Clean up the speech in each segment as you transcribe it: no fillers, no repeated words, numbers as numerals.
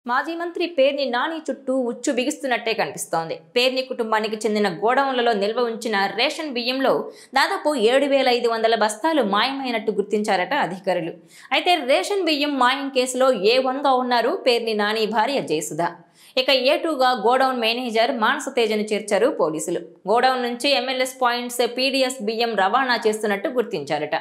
మాజీ మంత్రి పేర్ని నాని చుట్టూ ఉచ్చు బిగిస్తున్నట్టే కనిపిస్తోంది. పేర్ని కుటుంబానికి చెందిన గోడౌన్లలో నిల్వ ఉంచిన రేషన్ బియ్యంలో దాదాపు 7,500 బస్తాలు మాయమైనట్టు గుర్తించారట అధికారులు. అయితే రేషన్ బియ్యం మాయం కేసులో A1గా ఉన్నారు పేర్ని నాని భార్య జయసుధ. ఇక A2గా గోడౌన్ మేనేజర్ మానస తేజను చేర్చారు పోలీసులు. గోడౌన్ నుంచి MLS పాయింట్స్ PDS బియ్యం రవాణా చేస్తున్నట్టు గుర్తించారట.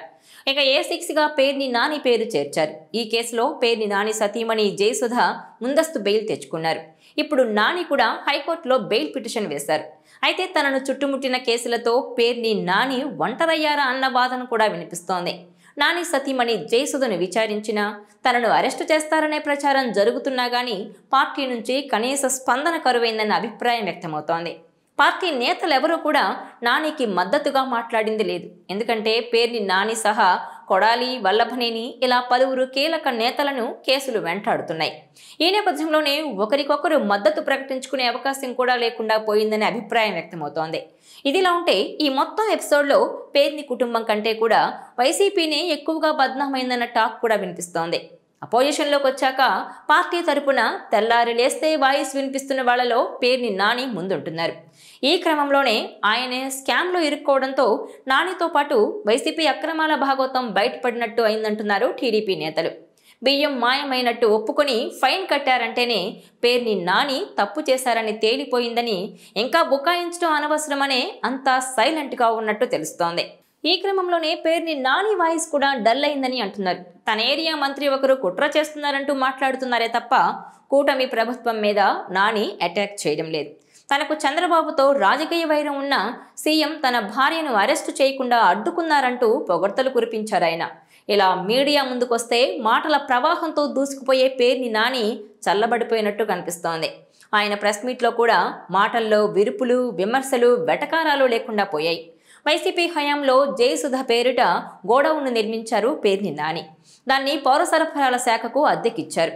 ఇక A6గా పేర్ని నాని పేరు చేర్చారు. ఈ కేసులో పేర్ని నాని సతీమణి జయసుధ ముందస్తు బెయిల్ తెచ్చుకున్నారు. ఇప్పుడు నాని కూడా హైకోర్టులో బెయిల్ పిటిషన్ వేశారు. అయితే తనను చుట్టుముట్టిన కేసులతో పేర్ని నాని ఒంటరయ్యారా అన్న వాదన కూడా వినిపిస్తోంది. నాని సతీమణి జయసుధను విచారించినా తనను అరెస్టు చేస్తారనే ప్రచారం జరుగుతున్నా గానీ పార్టీ నుంచి కనీస స్పందన కరువైందన్న అభిప్రాయం వ్యక్తమవుతోంది. పార్టీ నేతలెవరూ కూడా నానికి మద్దతుగా మాట్లాడింది లేదు. ఎందుకంటే పేర్ని నాని సహా కొడాలి, వల్లభనేని ఇలా పలువురు కీలక నేతలను కేసులు వెంటాడుతున్నాయి. ఈ నేపథ్యంలోనే ఒకరికొకరు మద్దతు ప్రకటించుకునే అవకాశం కూడా లేకుండా పోయిందనే అభిప్రాయం వ్యక్తమవుతోంది. ఇదిలా ఉంటే ఈ మొత్తం ఎపిసోడ్లో పేర్ని కుటుంబం కంటే కూడా వైసీపీనే ఎక్కువగా బద్నామైందన్న టాక్ కూడా వినిపిస్తోంది. అపోజిషన్లోకి వచ్చాక పార్టీ తరపున తెల్లారి లేస్తే వాయిస్ వినిపిస్తున్న వాళ్లలో పేర్ని నాని ముందుంటున్నారు. ఈ క్రమంలోనే ఆయనే స్కామ్లో ఇరుక్కోవడంతో నానితో పాటు వైసీపీ అక్రమాల భాగోతం బయటపడినట్టు అయిందంటున్నారు టీడీపీ నేతలు. బియ్యం మాయమైనట్టు ఒప్పుకొని ఫైన్ కట్టారంటేనే పేర్ని నాని తప్పు చేశారని తేలిపోయిందని, ఇంకా బుకాయించడం అనవసరమనే అంతా సైలెంట్గా ఉన్నట్టు తెలుస్తోంది. ఈ క్రమంలోనే పేర్ని నాని వాయిస్ కూడా డల్ అయిందని అంటున్నారు. తన ఏరియా మంత్రి ఒకరు కుట్ర చేస్తున్నారంటూ మాట్లాడుతున్నారే తప్ప కూటమి ప్రభుత్వం మీద నాని అటాక్ చేయడం లేదు. తనకు చంద్రబాబుతో రాజకీయ వైరం ఉన్న సీఎం తన భార్యను అరెస్టు చేయకుండా అడ్డుకున్నారంటూ పొగడ్తలు కురిపించారాయన. ఇలా మీడియా ముందుకొస్తే మాటల ప్రవాహంతో దూసుకుపోయే పేర్ని నాని చల్లబడిపోయినట్టు కనిపిస్తోంది. ఆయన ప్రెస్ మీట్లో కూడా మాటల్లో విరుపులు, విమర్శలు, వెటకారాలు లేకుండా పోయాయి. వైసీపీ హయాంలో జయసుధ పేరిట గోడౌన్ను నిర్మించారు పేర్ని నాని. దాన్ని పౌర సరఫరాల శాఖకు అద్దెకిచ్చారు.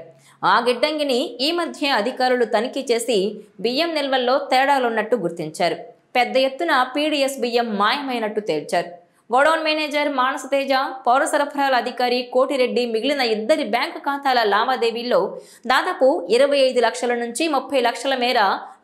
ఆ గిడ్డంగిని ఈ మధ్య అధికారులు తనిఖీ చేసి బియ్యం నిల్వల్లో తేడాలున్నట్టు గుర్తించారు. పెద్ద ఎత్తున PDS బియ్యం మాయమైనట్టు తేల్చారు. గోడౌన్ మేనేజర్ మానస తేజ, పౌర సరఫరాల అధికారి కోటిరెడ్డి మిగిలిన ఇద్దరి బ్యాంకు ఖాతాల లావాదేవీల్లో దాదాపు 25 లక్షల నుంచి 30 లక్షల మేర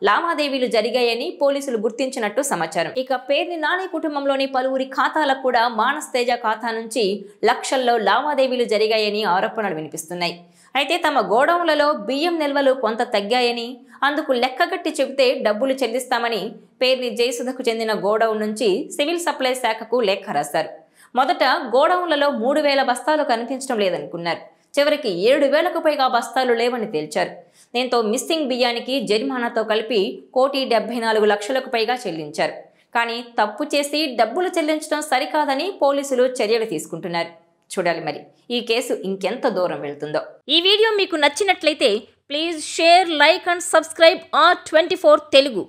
లావాదేవీలు జరిగాయని పోలీసులు గుర్తించినట్టు సమాచారం. ఇక పేర్ని నాని కుటుంబంలోని పలువురి ఖాతాలకు కూడా మానస తేజ ఖాతా నుంచి లక్షల్లో లావాదేవీలు జరిగాయని ఆరోపణలు వినిపిస్తున్నాయి. అయితే తమ గోడౌన్లలో బియ్యం నిల్వలు కొంత తగ్గాయని, అందుకు లెక్కగట్టి చెబితే డబ్బులు చెల్లిస్తామని పేర్ని జయసుధకు చెందిన గోడౌన్ నుంచి సివిల్ సప్లై శాఖకు లేఖ రాశారు. మొదట గోడౌన్లలో 3,000 బస్తాలు కనిపించడం లేదనుకున్నారు. చివరికి 7,000కు పైగా బస్తాలు లేవని తేల్చారు. దీంతో మిస్సింగ్ బియ్యానికి జరిమానాతో కలిపి 1,74,00,000కు పైగా చెల్లించారు. కానీ తప్పు చేసి డబ్బులు చెల్లించడం సరికాదని పోలీసులు చర్యలు తీసుకుంటున్నారు. చూడాలి మరి ఈ కేసు ఇంకెంత దూరం వెళ్తుందో. ఈ వీడియో మీకు నచ్చినట్లయితే please share, like and subscribe R24 Telugu.